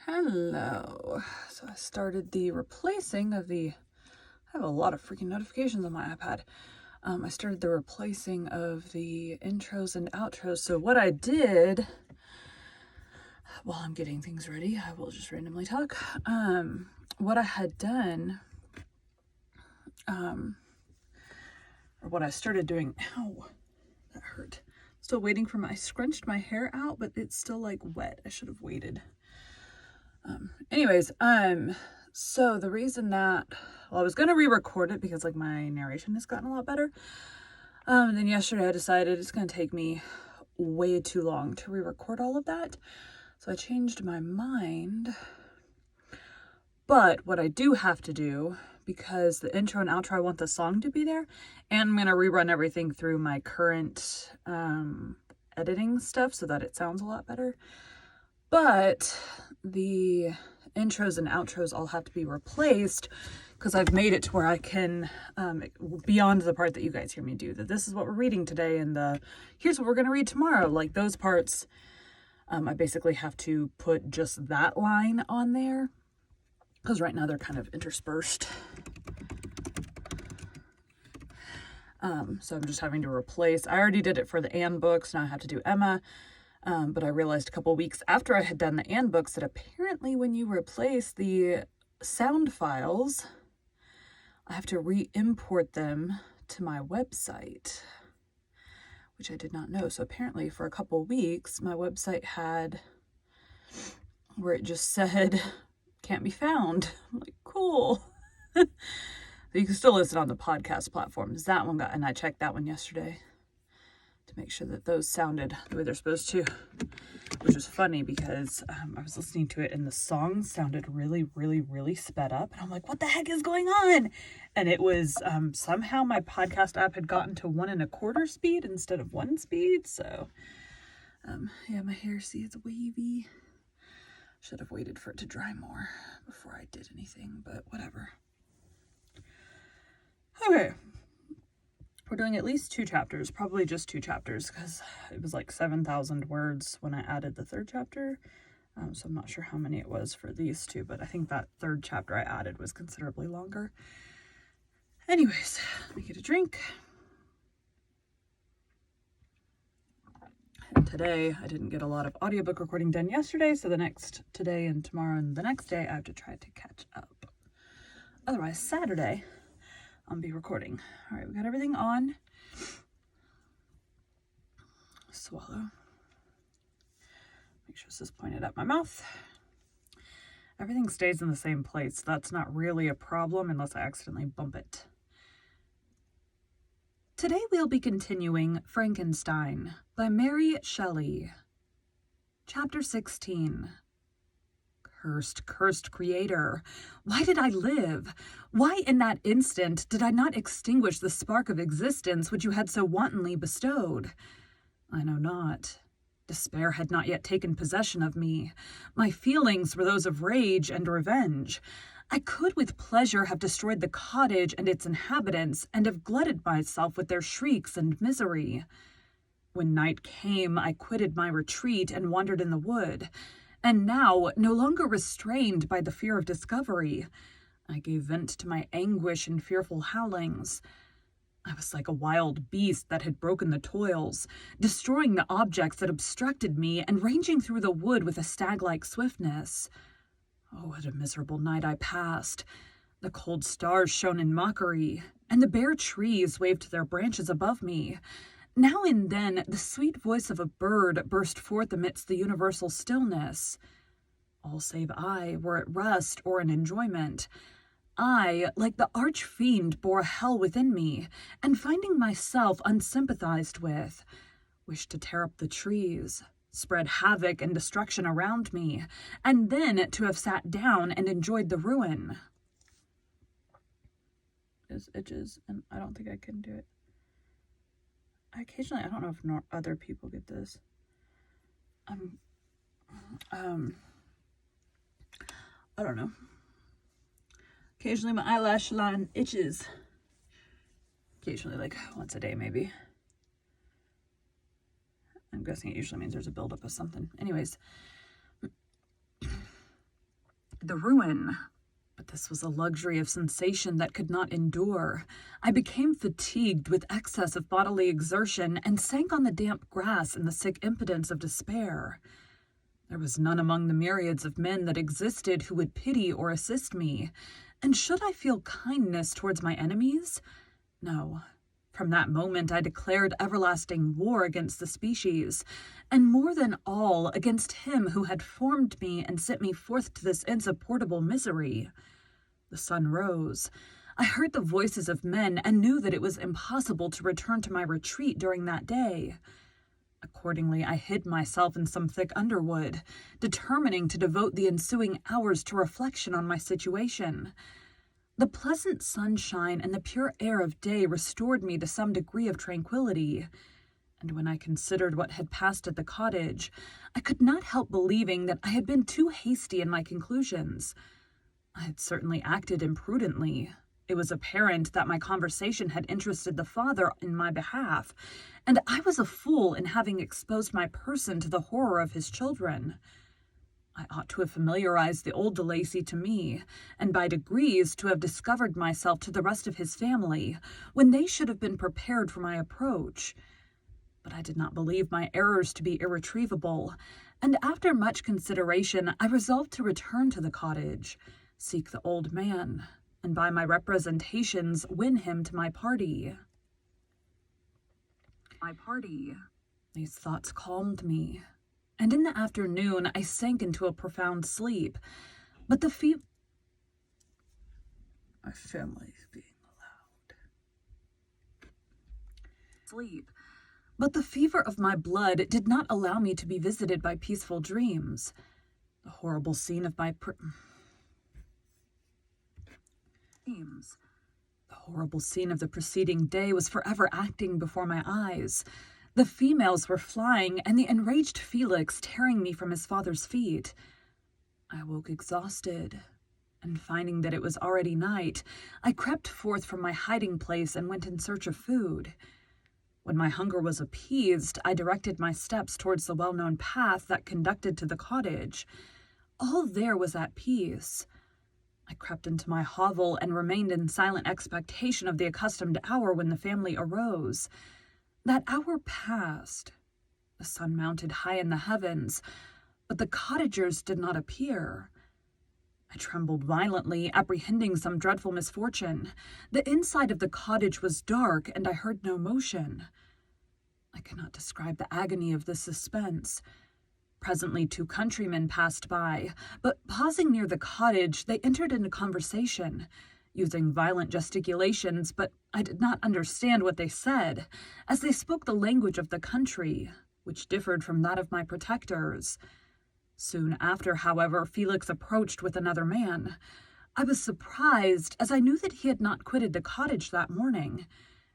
Hello. So I started the replacing of I have a lot of freaking notifications on my iPad. I started the replacing of the intros and outros. So what I did, while I'm getting things ready, I will just randomly talk. What I had done, or what I started doing, ow, that hurt. Still waiting for I scrunched my hair out, but it's still like wet. I should have waited. So the reason that, I was going to re-record it because like my narration has gotten a lot better. And then yesterday I decided it's going to take me way too long to re-record all of that. So I changed my mind. But what I do have to do, because the intro and outro, I want the song to be there, and I'm going to rerun everything through my current editing stuff so that it sounds a lot better. But the intros and outros all have to be replaced because I've made it to where I can, beyond the part that you guys hear me do, that this is what we're reading today and here's what we're going to read tomorrow. Like those parts, I basically have to put just that line on there because right now they're kind of interspersed. So I'm just having to replace. I already did it for the Anne books. Now I have to do Emma. But I realized a couple weeks after I had done the Anne books that apparently when you replace the sound files, I have to re-import them to my website, which I did not know. So apparently for a couple weeks, my website had where it just said, can't be found. I'm like, cool. You can still listen on the podcast platforms. That one and I checked that one yesterday to make sure that those sounded the way they're supposed to, which was funny because I was listening to it and the song sounded really, really, really sped up. And I'm like, what the heck is going on? And it was somehow my podcast app had gotten to 1 1/4 speed instead of 1 speed. So yeah, my hair, see, it's wavy. Should have waited for it to dry more before I did anything, but whatever. Okay. We're doing at least 2 chapters, probably just 2 chapters, because it was like 7,000 words when I added the 3rd chapter. So I'm not sure how many it was for these 2, but I think that 3rd chapter I added was considerably longer. Anyways, let me get a drink. And today, I didn't get a lot of audiobook recording done yesterday, so today and tomorrow and the next day, I have to try to catch up. Otherwise, Saturday, I'll be recording. All right, we got everything on. Swallow. Make sure this is pointed at my mouth. Everything stays in the same place. That's not really a problem unless I accidentally bump it. Today we'll be continuing Frankenstein by Mary Shelley. Chapter 16. Cursed creator. Why did I live? Why in that instant did I not extinguish the spark of existence which you had so wantonly bestowed? I know not. Despair had not yet taken possession of me. My feelings were those of rage and revenge. I could with pleasure have destroyed the cottage and its inhabitants, and have glutted myself with their shrieks and misery. When night came, I quitted my retreat and wandered in the wood. And now, no longer restrained by the fear of discovery, I gave vent to my anguish in fearful howlings. I was like a wild beast that had broken the toils, destroying the objects that obstructed me and ranging through the wood with a stag-like swiftness. Oh, what a miserable night I passed. The cold stars shone in mockery, and the bare trees waved their branches above me. Now and then the sweet voice of a bird burst forth amidst the universal stillness. All save I were at rest or in enjoyment. I, like the arch-fiend, bore a hell within me, and finding myself unsympathized with, wished to tear up the trees, spread havoc and destruction around me, and then to have sat down and enjoyed the ruin. It itches, and I don't think I can do it. Occasionally, I don't know if other people get this. I don't know. Occasionally my eyelash line itches. Occasionally, like once a day maybe. I'm guessing it usually means there's a buildup of something. Anyways. the ruin. But this was a luxury of sensation that could not endure. I became fatigued with excess of bodily exertion and sank on the damp grass in the sick impotence of despair. There was none among the myriads of men that existed who would pity or assist me, and should I feel kindness towards my enemies? No. From that moment I declared everlasting war against the species, and more than all against him who had formed me and sent me forth to this insupportable misery. The sun rose. I heard the voices of men and knew that it was impossible to return to my retreat during that day. Accordingly, I hid myself in some thick underwood, determining to devote the ensuing hours to reflection on my situation. The pleasant sunshine and the pure air of day restored me to some degree of tranquillity, and when I considered what had passed at the cottage, I could not help believing that I had been too hasty in my conclusions. I had certainly acted imprudently. It was apparent that my conversation had interested the father in my behalf, and I was a fool in having exposed my person to the horror of his children. I ought to have familiarized the old De Lacy to me, and by degrees to have discovered myself to the rest of his family, when they should have been prepared for my approach. But I did not believe my errors to be irretrievable, and after much consideration I resolved to return to the cottage, seek the old man, and by my representations win him to my party. These thoughts calmed me, and in the afternoon I sank into a profound sleep. But the my family is being allowed. But the fever of my blood did not allow me to be visited by peaceful dreams. The horrible scene of my The horrible scene of the preceding day was forever acting before my eyes. The females were flying, and the enraged Felix tearing me from his father's feet. I awoke exhausted, and finding that it was already night, I crept forth from my hiding place and went in search of food. When my hunger was appeased, I directed my steps towards the well-known path that conducted to the cottage. All there was at peace. I crept into my hovel and remained in silent expectation of the accustomed hour when the family arose. That hour passed. The sun mounted high in the heavens, but the cottagers did not appear. I trembled violently, apprehending some dreadful misfortune. The inside of the cottage was dark, and I heard no motion. I cannot describe the agony of this suspense. Presently 2 countrymen passed by, but pausing near the cottage, they entered into conversation, using violent gesticulations, but I did not understand what they said, as they spoke the language of the country, which differed from that of my protectors. Soon after, however, Felix approached with another man. I was surprised, as I knew that he had not quitted the cottage that morning,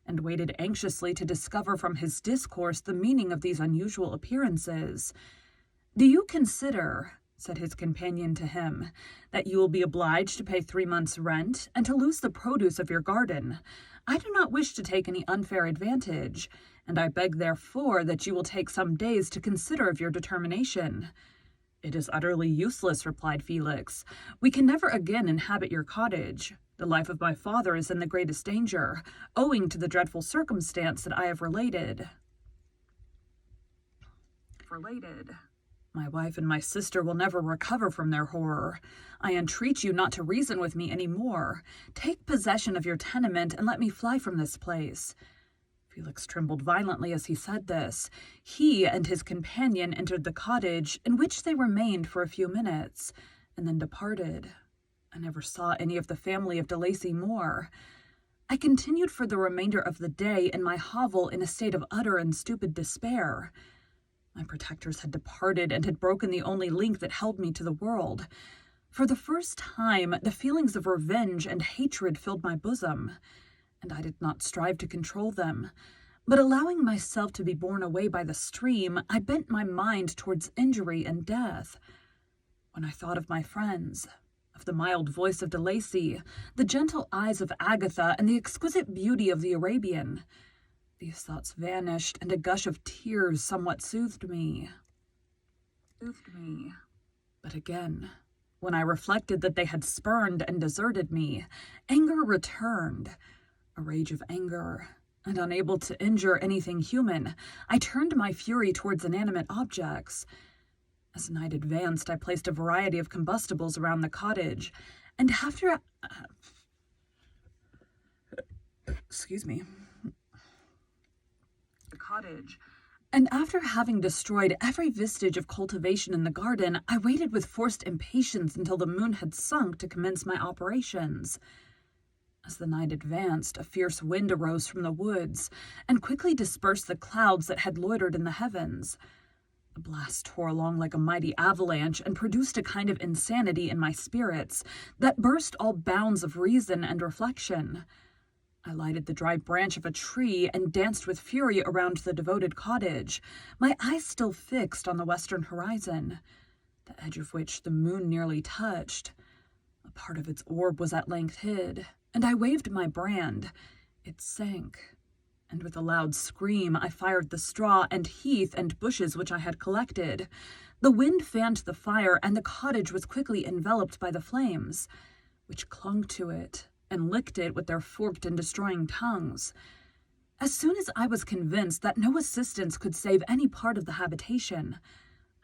and waited anxiously to discover from his discourse the meaning of these unusual appearances. "Do you consider," said his companion to him, "that you will be obliged to pay 3 months' rent, and to lose the produce of your garden? I do not wish to take any unfair advantage, and I beg therefore that you will take some days to consider of your determination." "It is utterly useless," replied Felix. "We can never again inhabit your cottage. The life of my father is in the greatest danger, owing to the dreadful circumstance that I have related. My wife and my sister will never recover from their horror. I entreat you not to reason with me any more. Take possession of your tenement and let me fly from this place." Felix trembled violently as he said this. He and his companion entered the cottage, in which they remained for a few minutes, and then departed. I never saw any of the family of De Lacy more. I continued for the remainder of the day in my hovel in a state of utter and stupid despair. My protectors had departed and had broken the only link that held me to the world. For the first time, the feelings of revenge and hatred filled my bosom, and I did not strive to control them. But allowing myself to be borne away by the stream, I bent my mind towards injury and death. When I thought of my friends, of the mild voice of De Lacy, the gentle eyes of Agatha, and the exquisite beauty of the Arabian, these thoughts vanished, and a gush of tears somewhat soothed me. But again, When I reflected that they had spurned and deserted me, anger returned, a rage of anger, and unable to injure anything human, I turned my fury towards inanimate objects. As night advanced, I placed a variety of combustibles around the cottage, and after... excuse me. The cottage. And after having destroyed every vestige of cultivation in the garden, I waited with forced impatience until the moon had sunk to commence my operations. As the night advanced, a fierce wind arose from the woods and quickly dispersed the clouds that had loitered in the heavens. The blast tore along like a mighty avalanche and produced a kind of insanity in my spirits that burst all bounds of reason and reflection. I lighted the dry branch of a tree and danced with fury around the devoted cottage, my eyes still fixed on the western horizon, the edge of which the moon nearly touched. A part of its orb was at length hid, and I waved my brand. It sank, and with a loud scream I fired the straw and heath and bushes which I had collected. The wind fanned the fire, and the cottage was quickly enveloped by the flames, which clung to it and licked it with their forked and destroying tongues. As soon as I was convinced that no assistance could save any part of the habitation,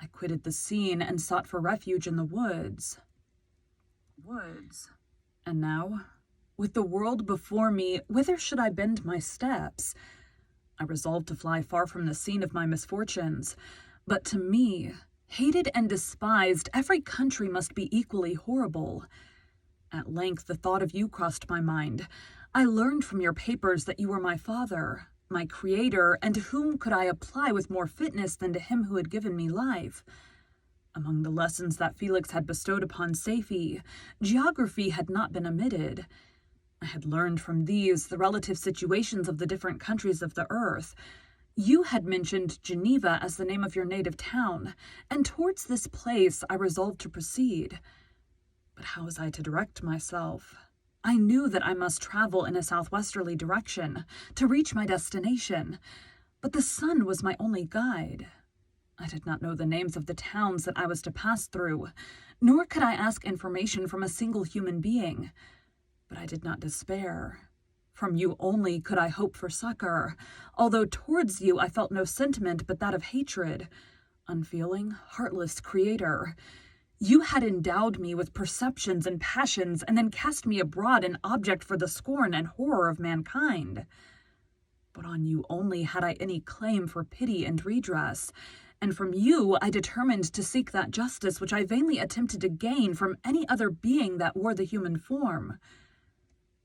I quitted the scene and sought for refuge in the woods. And now, with the world before me, whither should I bend my steps? I resolved to fly far from the scene of my misfortunes, but to me, hated and despised, every country must be equally horrible. At length the thought of you crossed my mind. I learned from your papers that you were my father, my creator, and to whom could I apply with more fitness than to him who had given me life? Among the lessons that Felix had bestowed upon Safie, geography had not been omitted. I had learned from these the relative situations of the different countries of the earth. You had mentioned Geneva as the name of your native town, and towards this place I resolved to proceed. But how was I to direct myself? I knew that I must travel in a southwesterly direction to reach my destination, but the sun was my only guide. I did not know the names of the towns that I was to pass through, nor could I ask information from a single human being. But I did not despair. From you only could I hope for succor, although towards you I felt no sentiment but that of hatred. Unfeeling, heartless creator, you had endowed me with perceptions and passions, and then cast me abroad an object for the scorn and horror of mankind. But on you only had I any claim for pity and redress, and from you I determined to seek that justice which I vainly attempted to gain from any other being that wore the human form.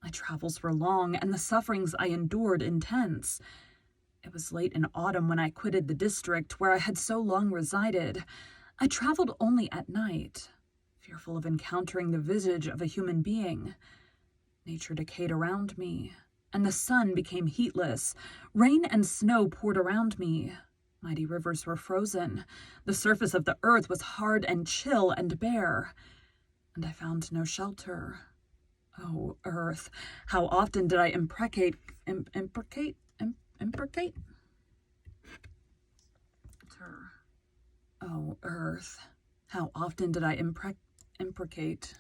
My travels were long, and the sufferings I endured intense. It was late in autumn when I quitted the district where I had so long resided. I traveled only at night, fearful of encountering the visage of a human being. Nature decayed around me, and the sun became heatless. Rain and snow poured around me. Mighty rivers were frozen. The surface of the earth was hard and chill and bare, and I found no shelter. Oh, earth, how often did I imprecate? Oh, earth, how often did I imprecate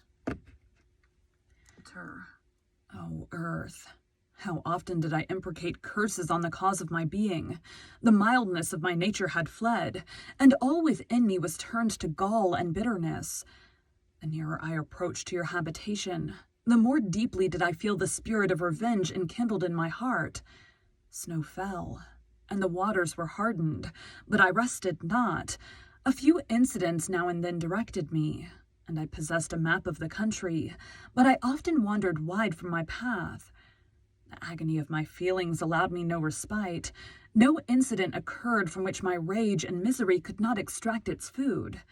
her? Oh, earth, how often did I imprecate curses on the cause of my being? The mildness of my nature had fled, and all within me was turned to gall and bitterness. The nearer I approached to your habitation, the more deeply did I feel the spirit of revenge enkindled in my heart. Snow fell, and the waters were hardened, but I rested not. A few incidents now and then directed me, and I possessed a map of the country, but I often wandered wide from my path. The agony of my feelings allowed me no respite. No incident occurred from which my rage and misery could not extract its food.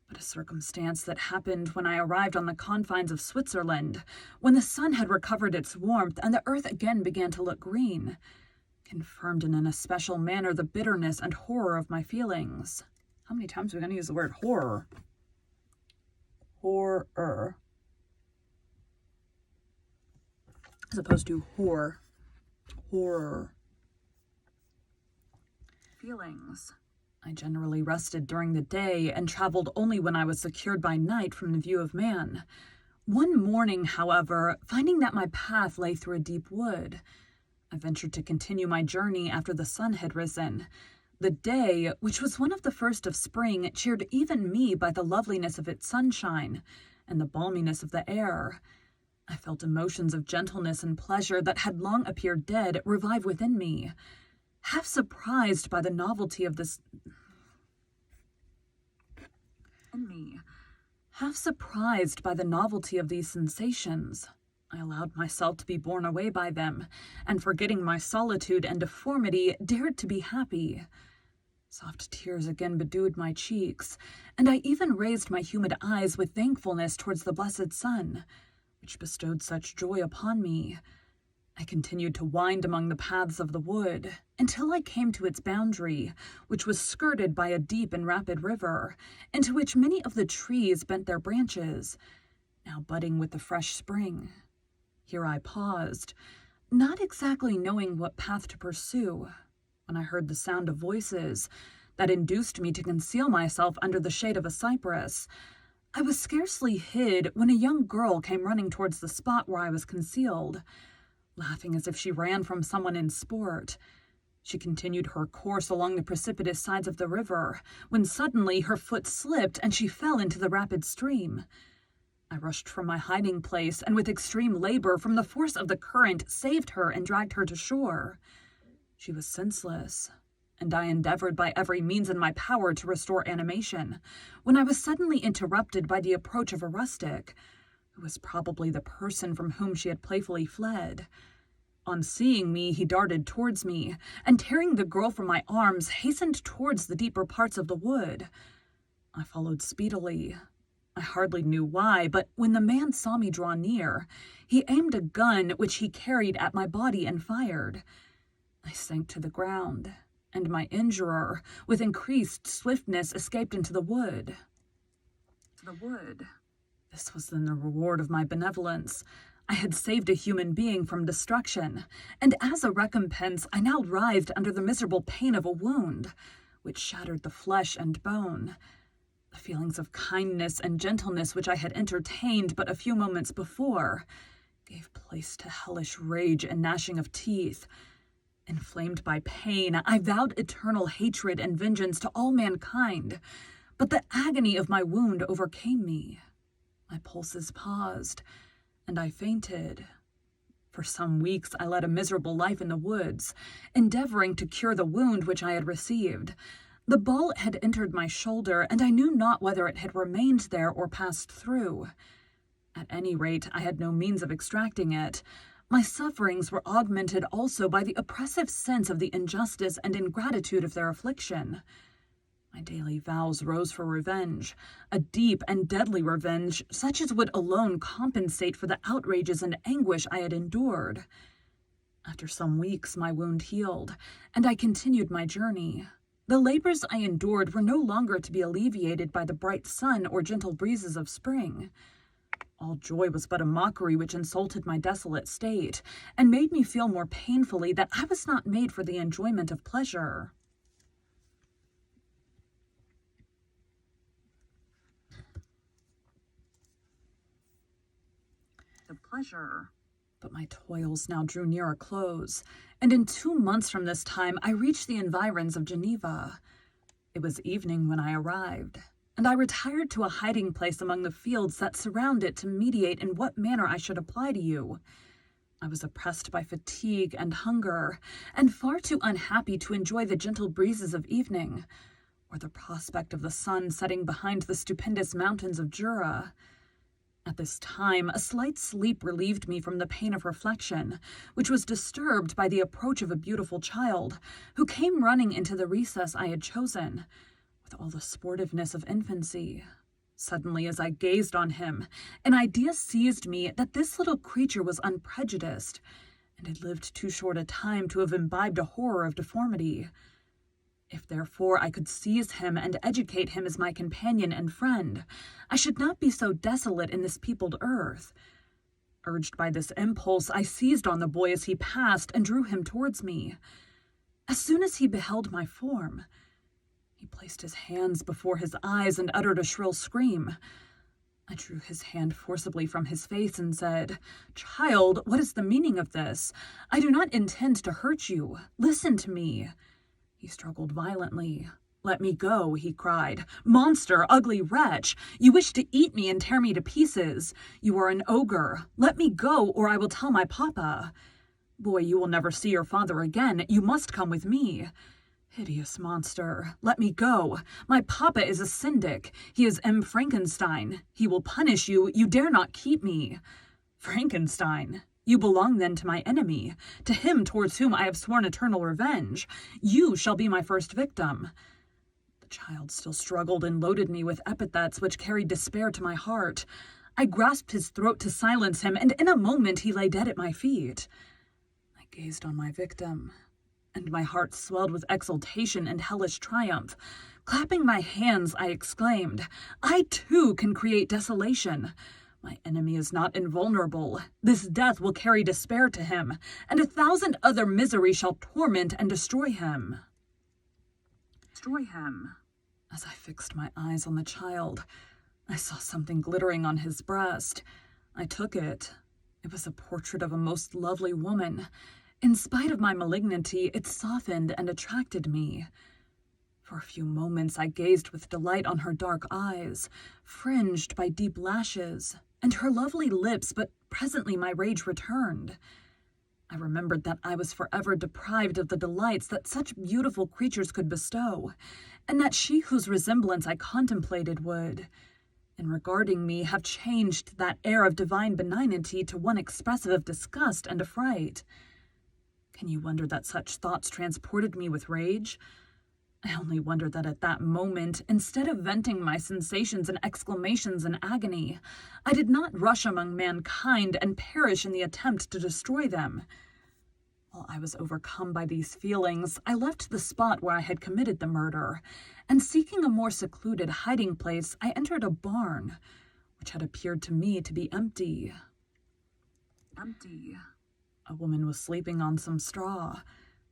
But a circumstance that happened when I arrived on the confines of Switzerland, when the sun had recovered its warmth and the earth again began to look green, confirmed in an especial manner the bitterness and horror of my feelings. How many times are we going to use the word horror? Horror. As opposed to horror. Feelings. I generally rested during the day and traveled only when I was secured by night from the view of man. One morning, however, finding that my path lay through a deep wood, I ventured to continue my journey after the sun had risen. The day, which was one of the first of spring, cheered even me by the loveliness of its sunshine and the balminess of the air. I felt emotions of gentleness and pleasure that had long appeared dead revive within me. Half surprised by the novelty of this Half surprised by the novelty of these sensations, I allowed myself to be borne away by them, and forgetting my solitude and deformity, dared to be happy. Soft tears again bedewed my cheeks, and I even raised my humid eyes with thankfulness towards the blessed sun, which bestowed such joy upon me. I continued to wind among the paths of the wood, until I came to its boundary, which was skirted by a deep and rapid river, into which many of the trees bent their branches, now budding with the fresh spring. Here I paused, not exactly knowing what path to pursue, when I heard the sound of voices that induced me to conceal myself under the shade of a cypress. I was scarcely hid when a young girl came running towards the spot where I was concealed, laughing as if she ran from someone in sport. She continued her course along the precipitous sides of the river, when suddenly her foot slipped and she fell into the rapid stream. I rushed from my hiding place, and with extreme labor from the force of the current saved her and dragged her to shore. She was senseless, and I endeavored by every means in my power to restore animation, when I was suddenly interrupted by the approach of a rustic, who was probably the person from whom she had playfully fled. On seeing me, he darted towards me, and tearing the girl from my arms, hastened towards the deeper parts of the wood. I followed speedily. I hardly knew why, but when the man saw me draw near, he aimed a gun which he carried at my body and fired. I sank to the ground, and my injurer, with increased swiftness, escaped into the wood. This was then the reward of my benevolence. I had saved a human being from destruction, and as a recompense I now writhed under the miserable pain of a wound, which shattered the flesh and bone. The feelings of kindness and gentleness which I had entertained but a few moments before gave place to hellish rage and gnashing of teeth. Inflamed by pain, I vowed eternal hatred and vengeance to all mankind, but the agony of my wound overcame me. My pulses paused, and I fainted. For some weeks I led a miserable life in the woods, endeavoring to cure the wound which I had received. The ball had entered my shoulder, and I knew not whether it had remained there or passed through. At any rate, I had no means of extracting it. My sufferings were augmented also by the oppressive sense of the injustice and ingratitude of their affliction. My daily vows rose for revenge, a deep and deadly revenge, such as would alone compensate for the outrages and anguish I had endured. After some weeks, my wound healed, and I continued my journey. The labors I endured were no longer to be alleviated by the bright sun or gentle breezes of spring. All joy was but a mockery which insulted my desolate state, and made me feel more painfully that I was not made for the enjoyment of pleasure. But my toils now drew near a close, and in 2 months from this time I reached the environs of Geneva. It was evening when I arrived, and I retired to a hiding place among the fields that surround it to meditate in what manner I should apply to you. I was oppressed by fatigue and hunger, and far too unhappy to enjoy the gentle breezes of evening, or the prospect of the sun setting behind the stupendous mountains of Jura. At this time, a slight sleep relieved me from the pain of reflection, which was disturbed by the approach of a beautiful child, who came running into the recess I had chosen, with all the sportiveness of infancy. Suddenly, as I gazed on him, an idea seized me that this little creature was unprejudiced, and had lived too short a time to have imbibed a horror of deformity. If therefore I could seize him and educate him as my companion and friend, I should not be so desolate in this peopled earth. Urged by this impulse, I seized on the boy as he passed and drew him towards me. As soon as he beheld my form, He placed his hands before his eyes and uttered a shrill scream. I drew his hand forcibly from his face and said, "Child, what is the meaning of this? I do not intend to hurt you. Listen to me." He struggled violently. "Let me go," he cried. "Monster, ugly wretch! You wish to eat me and tear me to pieces. You are an ogre. Let me go, or I will tell my papa. Boy, you will never see your father again. You must come with me. Hideous monster, let me go. My papa is a syndic. He is Frankenstein. He will punish you. You dare not keep me." "Frankenstein? You belong then to my enemy, to him towards whom I have sworn eternal revenge. You shall be my first victim." The child still struggled and loaded me with epithets which carried despair to my heart. I grasped his throat to silence him, and in a moment he lay dead at my feet. I gazed on my victim, and my heart swelled with exultation and hellish triumph. Clapping my hands, I exclaimed, "I too can create desolation. My enemy is not invulnerable. This death will carry despair to him, and 1,000 other miseries shall torment and destroy him." As I fixed my eyes on the child, I saw something glittering on his breast. I took it. It was a portrait of a most lovely woman. In spite of my malignity, it softened and attracted me. For a few moments I gazed with delight on her dark eyes, fringed by deep lashes, and her lovely lips, but presently my rage returned. I remembered that I was forever deprived of the delights that such beautiful creatures could bestow, and that she whose resemblance I contemplated would, in regarding me, have changed that air of divine benignity to one expressive of disgust and affright. Can you wonder that such thoughts transported me with rage? I only wonder that at that moment, instead of venting my sensations in exclamations and agony, I did not rush among mankind and perish in the attempt to destroy them. While I was overcome by these feelings, I left the spot where I had committed the murder, and seeking a more secluded hiding place, I entered a barn, which had appeared to me to be empty. A woman was sleeping on some straw.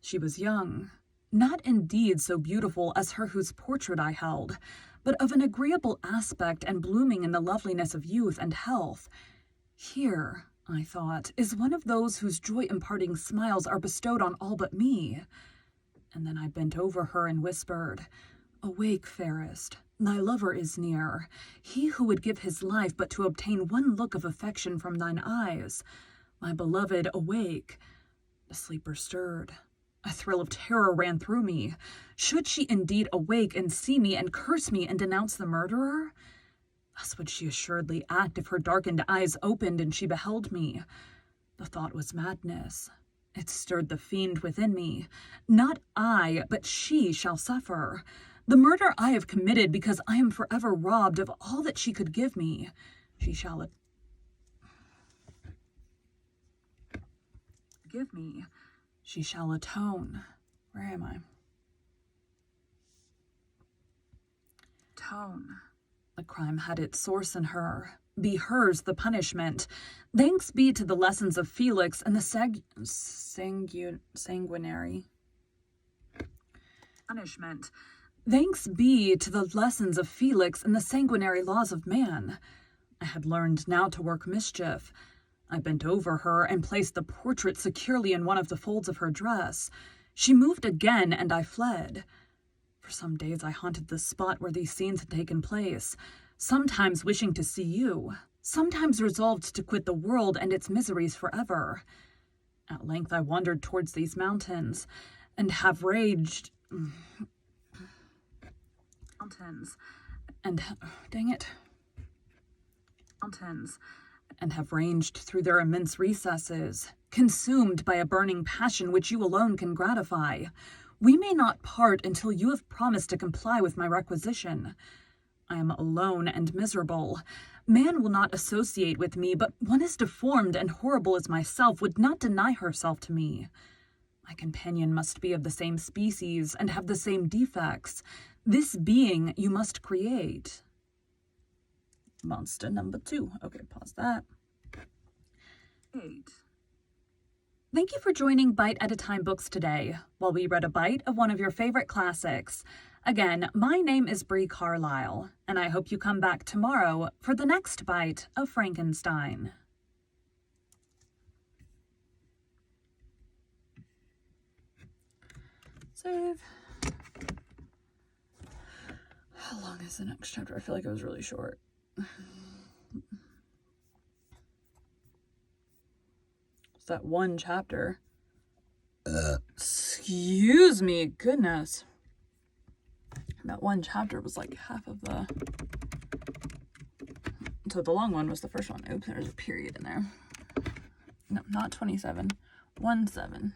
She was young, not indeed so beautiful as her whose portrait I held, but of an agreeable aspect and blooming in the loveliness of youth and health. Here, I thought, is one of those whose joy-imparting smiles are bestowed on all but me. And then I bent over her and whispered, "Awake, fairest. Thy lover is near, he who would give his life but to obtain one look of affection from thine eyes. My beloved, awake." The sleeper stirred. A thrill of terror ran through me. Should she indeed awake and see me and curse me and denounce the murderer? Thus would she assuredly act if her darkened eyes opened and she beheld me. The thought was madness. It stirred the fiend within me. Not I, but she shall suffer. The murder I have committed because I am forever robbed of all that she could give me. She shall give me. She shall atone. Where am I? Tone. The crime had its source in her. Be hers the punishment. Thanks be to the lessons of Felix and the sanguinary punishment. Thanks be to the lessons of Felix and the sanguinary laws of man. I had learned now to work mischief. I bent over her and placed the portrait securely in one of the folds of her dress. She moved again, and I fled. For some days I haunted the spot where these scenes had taken place, sometimes wishing to see you, sometimes resolved to quit the world and its miseries forever. At length I wandered towards these mountains, and have raged... mountains, and have ranged through their immense recesses, consumed by a burning passion which you alone can gratify. We may not part until you have promised to comply with my requisition. I am alone and miserable. Man will not associate with me, but one as deformed and horrible as myself would not deny herself to me. My companion must be of the same species and have the same defects. This being you must create. Monster number 2. Okay, pause that. 8. Thank you for joining Bite at a Time Books today, while we read a bite of one of your favorite classics. Again, my name is Bree Carlisle, and I hope you come back tomorrow for the next bite of Frankenstein. Save. How long is the next chapter? I feel like it was really short. It's that one chapter. Excuse me, goodness. That one chapter was like half of the... So the long one was the first one. Oops, there's a period in there. No, not 27. 17.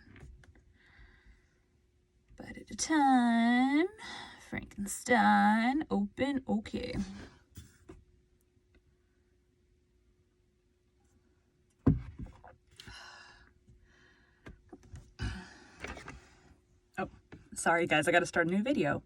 Bite at a time. Frankenstein. Open. Okay. Oh, sorry guys, I gotta start a new video.